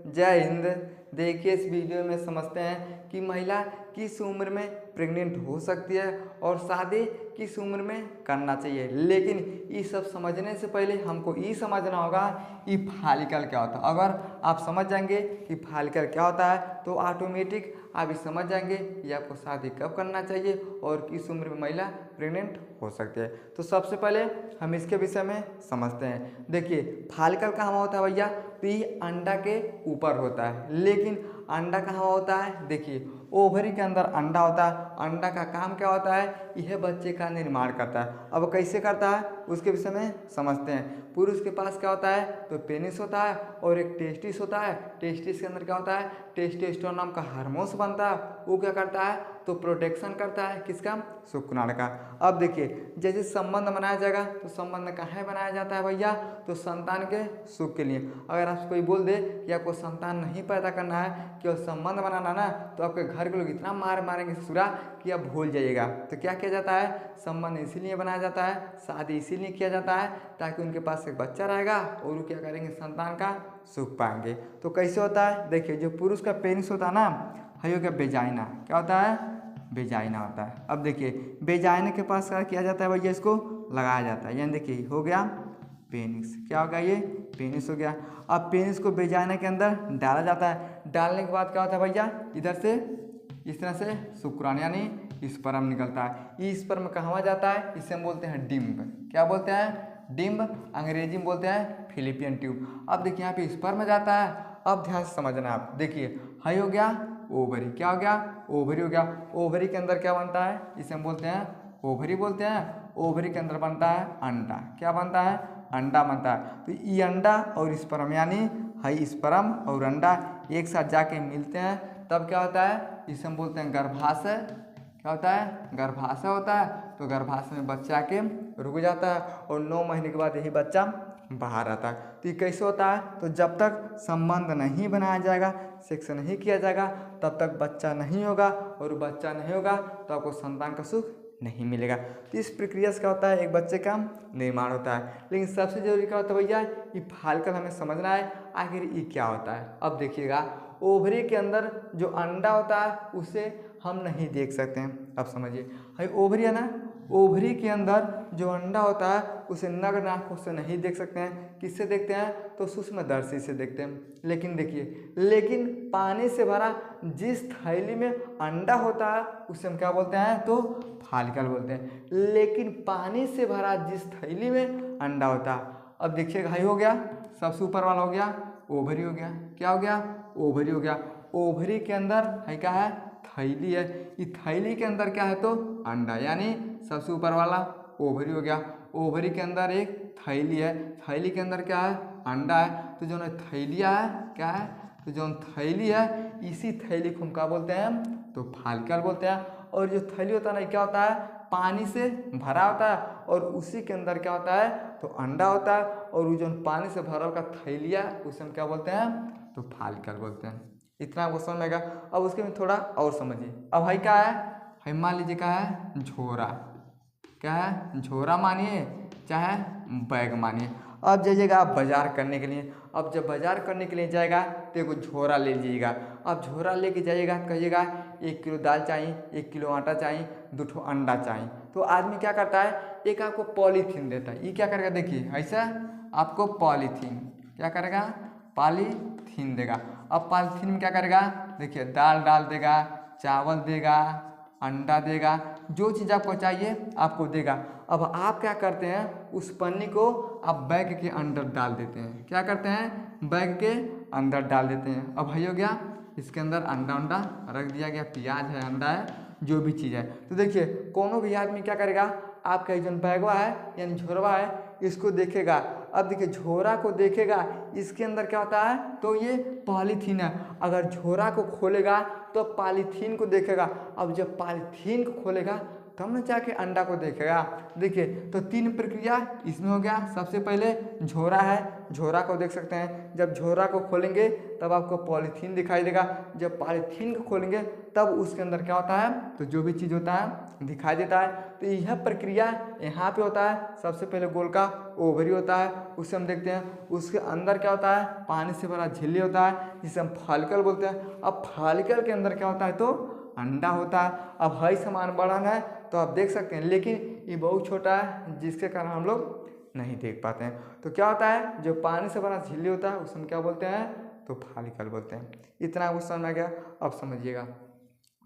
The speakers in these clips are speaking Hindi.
जय हिंद। देखिए इस वीडियो में समझते हैं कि महिला किस उम्र में प्रेग्नेंट हो सकती है और शादी किस उम्र में करना चाहिए। लेकिन ये सब समझने से पहले हमको ये समझना होगा कि फॉलिकल क्या होता है। अगर आप समझ जाएंगे कि फॉलिकल क्या होता है तो ऑटोमेटिक आप ये समझ जाएंगे कि आपको शादी कब करना चाहिए और किस उम्र में महिला प्रेग्नेंट हो सकती है। तो सबसे पहले हम इसके विषय में समझते हैं। देखिए फॉलिकल कहाँ होता है भैया, तो ये अंडा के ऊपर होता है। लेकिन अंडा कहाँ होता है, देखिए ओवरी के अंदर अंडा होता है। अंडा का काम क्या होता है, यह बच्चे का निर्माण करता है। अब कैसे करता है उसके विषय में समझते हैं। पुरुष के पास क्या होता है, तो पेनिस होता है और एक टेस्टिस होता है। टेस्टिस के अंदर क्या होता है, टेस्टोस्टेरोन नाम का हार्मोन्स बनता है। वो क्या करता है, तो प्रोटेक्शन करता है किसका, शुक्राणु का। अब देखिए जैसे संबंध बनाया जाएगा तो संबंध कहाँ बनाया जाता है भैया, तो संतान के सुख के लिए। अगर आप कोई बोल दे कि आपको संतान नहीं पैदा करना है, केवल संबंध बनाना ना, तो आपके घर के लोग इतना मार मारेंगे ससुरा कि आप भूल जाइएगा। तो क्या किया जाता है, संबंध इसीलिए बनाया जाता है, शादी इसीलिए किया जाता है ताकि उनके पास एक बच्चा रहेगा और वो क्या करेंगे, संतान का सुख पाएंगे। तो कैसे होता है, देखिए जो पुरुष का पेनिस होता है ना, हयो का बेजाइना क्या होता है, बेजाइना होता है। अब देखिए बेजाइना के पास क्या किया जाता है भैया, इसको लगाया जाता है। यानी देखिए हो गया पेनिस, क्या होगा ये, पेनिस हो गया। अब पेनिस को बेजाइना के अंदर डाला जाता है। डालने के बाद क्या होता है भैया, इधर से इस तरह से शुक्राणु यानी स्पर्म निकलता है। ये स्पर्म कहाँ जाता है, इसे हम बोलते हैं डिम्ब। क्या बोलते हैं, डिम्ब। अंग्रेजी में बोलते हैं फिलिपियन ट्यूब। अब देखिए यहाँ पे स्पर्म जाता है। अब ध्यान से समझना आप, देखिए हाई हो गया ओवरी, क्या हो गया, ओवरी हो गया। ओवरी के अंदर क्या बनता है, इसे हम बोलते हैं ओवरी बोलते हैं। ओवरी के अंदर बनता है अंडा, क्या बनता है, अंडा बनता है। तो ये अंडा और स्पर्म यानी हाई स्पर्म और अंडा एक साथ जाके मिलते हैं, तब क्या होता है, इसे हम बोलते हैं गर्भाशय। क्या होता है, गर्भाशय होता है। तो गर्भाशय में बच्चा के रुक जाता है और 9 महीने के बाद यही बच्चा बाहर आता है। तो ये कैसे होता है, तो जब तक संबंध नहीं बनाया जाएगा, सेक्स नहीं किया जाएगा, तब तक बच्चा नहीं होगा और बच्चा नहीं होगा तो आपको संतान का सुख नहीं मिलेगा। तो इस प्रक्रिया से क्या होता है, एक बच्चे का निर्माण होता है। लेकिन सबसे जरूरी क्या होता है भैया, ये फॉलिकल हमें समझना है आखिर ये क्या होता है। अब देखिएगा ओवरी के अंदर जो अंडा होता है उसे हम नहीं देख सकते हैं। अब समझिए भाई ओवरी है ना, ओवरी के अंदर जो अंडा होता है उसे नग्न आंखों से नहीं देख सकते हैं। किससे देखते हैं, तो सूक्ष्मदर्शी से देखते हैं। लेकिन देखिए, लेकिन पानी से भरा जिस थैली में अंडा होता है उसे हम क्या बोलते हैं, तो फॉलिकल बोलते हैं। लेकिन पानी से भरा जिस थैली में अंडा होता है, अब देखिए भाई हो गया, सबसे ऊपर वाला हो गया ओवरी हो गया। क्या हो गया, ओवरी हो गया। ओवरी के अंदर है क्या है, थैली है। ये थैली के अंदर क्या है, तो अंडा, यानी सबसे ऊपर वाला ओवरी हो गया। ओवरी के अंदर एक थैली है, थैली के अंदर क्या है, अंडा है। तो जो थैलिया है क्या है, तो जो थैली है इसी थैली को हम क्या बोलते हैं, तो फॉलिकल बोलते हैं। और जो थैली होता है ना, क्या होता है, पानी से भरा होता है और उसी के अंदर क्या होता है, तो अंडा होता है। और वो जो पानी से भरा का थैलिया उसे हम क्या बोलते हैं, तो फॉलिकल बोलते हैं। इतना आपको समझ में आएगा। अब उसके में थोड़ा और समझिए। अब भाई क्या है, भाई मान लीजिए क्या है, झोरा। क्या है, झोरा मानिए चाहे बैग मानिए। अब जाइएगा आप बाजार करने के लिए। अब जब बाजार करने के लिए जाएगा तो एगो झोरा ले लीजिएगा। अब झोरा लेके जाइएगा, कहिएगा 1 किलो दाल चाहिए, 1 किलो आटा चाहिए, 2 ठो अंडा चाहिए। तो आदमी क्या करता है, एक आपको पॉलीथीन देता है। ये क्या करेगा, देखिए ऐसा आपको पॉलीथीन क्या करेगा, पॉलीथीन देगा। अब पॉलीथीन में क्या करेगा, देखिए दाल डाल देगा, चावल देगा, अंडा देगा, जो चीज़ आपको चाहिए आपको देगा। अब आप क्या करते हैं, उस पन्नी को आप बैग के अंदर डाल देते हैं। क्या करते हैं, बैग के अंदर डाल देते हैं। अब भाई हो गया, इसके अंदर अंडा अंडा रख दिया गया, प्याज है, अंडा है, जो भी चीज़ है। तो देखिए कोनो भी आदमी क्या करेगा, आपका जो बैगवा है यानी झोरवा है इसको देखेगा। अब देखिए झोरा को देखेगा, इसके अंदर क्या होता है, तो ये पॉलीथीन है। अगर झोरा को खोलेगा तो पॉलीथीन को देखेगा। अब जब पॉलीथीन को खोलेगा तब न जाके अंडा को देखेगा। देखिए तो 3 प्रक्रिया इसमें हो गया। सबसे पहले झोरा है, झोरा को देख सकते हैं। जब झोरा को खोलेंगे तब आपको पॉलीथीन दिखाई देगा। जब पॉलीथीन को खोलेंगे तब उसके अंदर क्या होता है, तो जो भी चीज़ होता है दिखाई देता है। तो यह प्रक्रिया यहाँ पे होता है। सबसे पहले गोल का ओवरी होता है, उसे हम देखते हैं। उसके अंदर क्या होता है, पानी से भरा झिल्ली होता है जिसे हम फॉलिकल बोलते हैं। अब फॉलिकल के अंदर क्या होता है, तो अंडा होता है। अब हई समान बढ़न है तो आप देख सकते हैं, लेकिन ये बहुत छोटा है जिसके कारण हम लोग नहीं देख पाते हैं। तो क्या होता है, जो पानी से बना झिल्ली होता है उसे हम क्या बोलते हैं, तो फॉलिकल बोलते हैं। इतना आपको समझ में आ गया। अब समझिएगा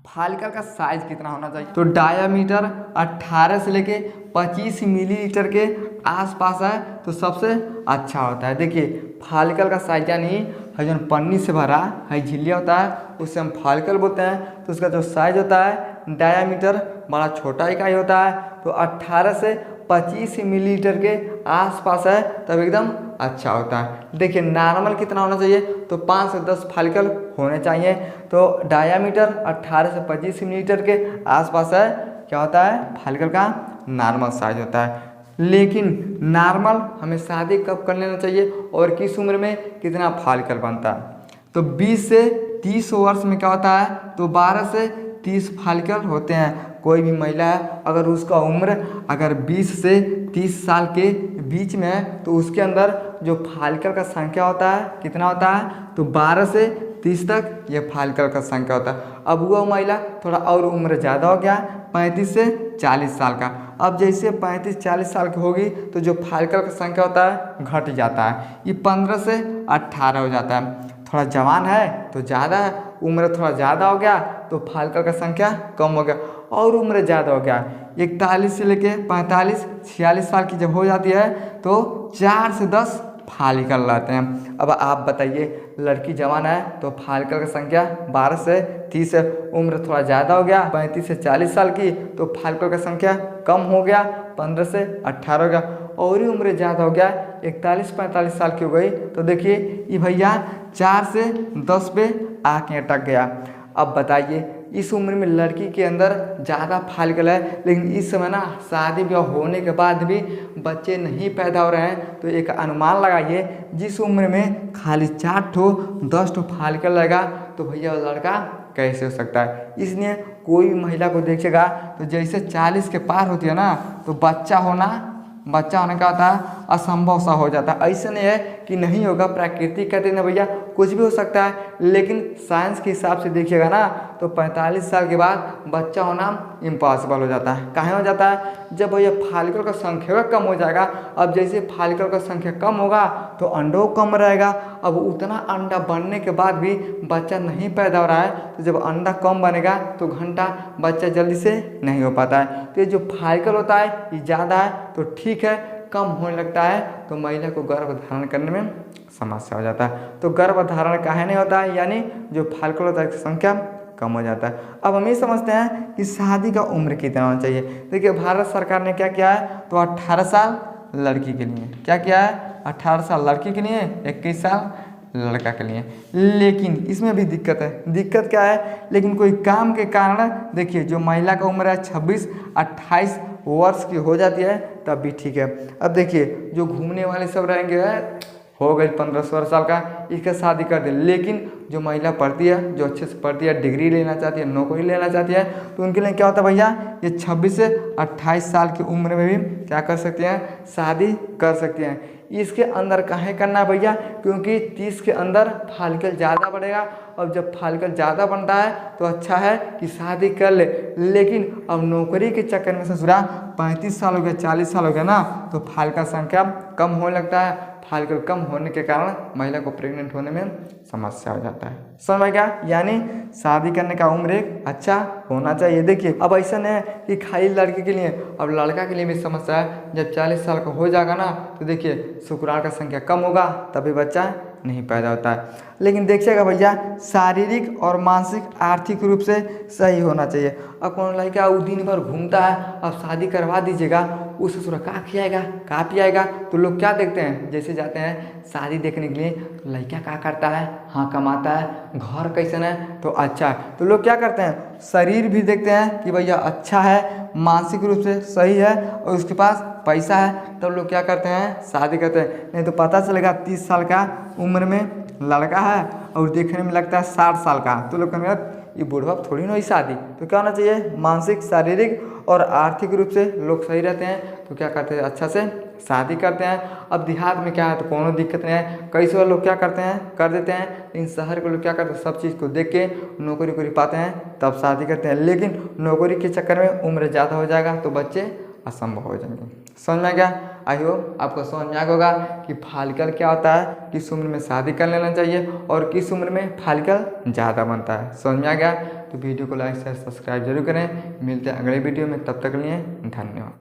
फॉलिकल का साइज कितना होना चाहिए। तो डायामीटर 18 से लेके 25 मिलीलीटर के आसपास है तो सबसे अच्छा होता है। देखिए फॉलिकल का साइज यानी जो पन्नी से भरा है झिल्लिया होता है उसे हम फॉलिकल बोलते हैं। तो उसका जो साइज होता है डायामीटर बड़ा छोटा इकाई होता है। तो 18 से 25 मिलीलीटर के आसपास है तब एकदम अच्छा होता है। देखिए नॉर्मल कितना होना चाहिए, तो 5 से 10 फॉलिकल होने चाहिए। तो डायामीटर 18 से 25 मिलीलीटर के आसपास है क्या होता है, फॉलिकल का नॉर्मल साइज होता है। लेकिन नॉर्मल हमें शादी कब कर लेना चाहिए और किस उम्र में कितना फॉलिकल बनता है। तो 20 से 30 वर्ष में क्या होता है, तो 12 से 30 फॉलिकल होते हैं। कोई भी महिला है अगर उसका उम्र अगर 20 से 30 साल के बीच में है तो उसके अंदर जो फॉलिकल का संख्या होता है कितना होता है, तो 12 से 30 तक ये फॉलिकल का संख्या होता है। अब वह महिला थोड़ा और उम्र ज़्यादा हो गया 35 से 40 साल का। अब जैसे 35-40 साल की होगी तो जो फॉलिकल का संख्या होता है घट जाता है, ये 15 से 18 हो जाता है। थोड़ा जवान है तो ज़्यादा है, उम्र थोड़ा ज़्यादा हो गया तो फॉलिकल का संख्या कम हो गया। और उम्र ज़्यादा हो गया 41 से लेके 45-46 साल की जब हो जाती है तो 4 से 10 फॉलिकल लाते हैं। अब आप बताइए लड़की जवान है तो फॉलिकल का संख्या 12 से 30 है। उम्र थोड़ा ज़्यादा हो गया 35 से 40 साल की तो फॉलिकल का संख्या कम हो गया 15 से 18 हो गया। और ही उम्र ज़्यादा हो गया 41-45 साल की हो गई तो देखिए ये भैया 4 से 10 पे आके अटक गया। अब बताइए इस उम्र में लड़की के अंदर ज़्यादा फॉलिकल है, लेकिन इस समय ना शादी ब्याह होने के बाद भी बच्चे नहीं पैदा हो रहे हैं। तो एक अनुमान लगाइए जिस उम्र में खाली 4 ठो 10 ठो फॉलिकल लगेगा तो भैया लड़का कैसे हो सकता है। इसलिए कोई भी महिला को देखेगा तो जैसे 40 के पार होती है ना तो बच्चा होने का होता है असंभव सा हो जाता है। ऐसे नहीं है कि नहीं होगा, प्राकृतिक कहते हैं ना भैया कुछ भी हो सकता है। लेकिन साइंस के हिसाब से देखिएगा ना तो 45 साल के बाद बच्चा होना इम्पॉसिबल हो जाता है। काहे हो जाता है, जब भैया फॉलिकल का संख्या कम हो जाएगा। अब जैसे फॉलिकल का संख्या कम होगा तो अंडों कम रहेगा। अब उतना अंडा बनने के बाद भी बच्चा नहीं पैदा हो रहा है तो जब अंडा कम बनेगा तो घंटा बच्चा जल्दी से नहीं हो पाता है। तो ये जो फॉलिकल होता है ये ज़्यादा है तो ठीक है, कम होने लगता है तो महिला को गर्भ धारण करने में समस्या हो जाता है। तो गर्भ धारण काहे नहीं होता है, यानी जो फॉलिकल होता है उसकी संख्या कम हो जाता है। अब हम ये समझते हैं कि शादी का उम्र कितना होना चाहिए। देखिए भारत सरकार ने क्या किया है, तो 18 साल लड़की के लिए क्या किया है, 18 साल लड़की के लिए 21 साल लड़का के लिए। लेकिन इसमें भी दिक्कत है। दिक्कत क्या है, लेकिन कोई काम के कारण देखिए जो महिला का उम्र है 26-28 वर्ष की हो जाती है तब भी ठीक है। अब देखिए जो घूमने वाले सब रहेंगे हो गई 15-16 साल का, इसका शादी कर दे। लेकिन जो महिला पढ़ती है, जो अच्छे से पढ़ती है, डिग्री लेना चाहती है, नौकरी लेना चाहती है, तो उनके लिए क्या होता है भैया, ये 26 से 28 साल की उम्र में भी क्या कर सकती हैं, शादी कर सकती हैं। इसके अंदर काहे करना है भैया, क्योंकि 30 के अंदर फॉलिकल ज़्यादा बढ़ेगा। और जब फॉलिकल ज़्यादा बनता है तो अच्छा है कि शादी कर ले। लेकिन अब नौकरी के चक्कर में ससुरा 35 साल हो गया, 40 साल हो गया ना, तो फॉलिकल संख्या कम होने लगता है। फॉलिकल कम होने के कारण महिला को प्रेग्नेंट होने में समस्या हो जाता है। समझ में क्या, यानी शादी करने का उम्र एक अच्छा होना चाहिए। देखिए अब ऐसा नहीं है कि खाली लड़की के लिए, अब लड़का के लिए भी समस्या है। जब 40 साल का हो जाएगा ना तो देखिए शुक्राणु का संख्या कम होगा तभी बच्चा नहीं पैदा होता है। लेकिन देखिएगा भैया शारीरिक और मानसिक आर्थिक रूप से सही होना चाहिए। अब कौन लड़का वो दिन भर घूमता है, अब शादी करवा दीजिएगा, उस ससुरा कहाँ खिलाएगा, कहाँ पियाएगा। तो लोग क्या देखते हैं, जैसे जाते हैं शादी देखने के लिए, तो लड़का क्या करता है, हाँ कमाता है, घर कैसन है, तो अच्छा है। तो लोग क्या करते हैं, शरीर भी देखते हैं कि भैया अच्छा है, मानसिक रूप से सही है और उसके पास पैसा है, तब लोग क्या करते हैं, शादी करते हैं। नहीं तो पता चलेगा 30 साल का उम्र में लड़का है और देखने में लगता है 60 साल का, तो लोग कहेंगे ये बूढ़ा थोड़ी ना हुई शादी। तो क्या होना चाहिए, मानसिक, शारीरिक और आर्थिक रूप से लोग सही रहते हैं, तो क्या करते हैं, अच्छा से शादी करते हैं। अब देहात में क्या है, तो कोनो दिक्कत नहीं है, कई सारे लोग क्या करते हैं, कर देते हैं, लेकिन शहर के लोग क्या करते हैं, सब चीज़ को देख के नौकरी वोकरी पाते हैं तब शादी करते हैं। लेकिन नौकरी के चक्कर में उम्र ज़्यादा हो जाएगा तो बच्चे असंभव हो जाएंगे। समझ में आ गया? आई होप आपको समझ में आ गया होगा कि फॉलिकल क्या होता है, किस उम्र में शादी कर लेना चाहिए और किस उम्र में फॉलिकल ज़्यादा बनता है। समझ में आ गया? तो वीडियो को लाइक शेयर सब्सक्राइब जरूर करें। मिलते हैं अगले वीडियो में, तब तक के लिए धन्यवाद।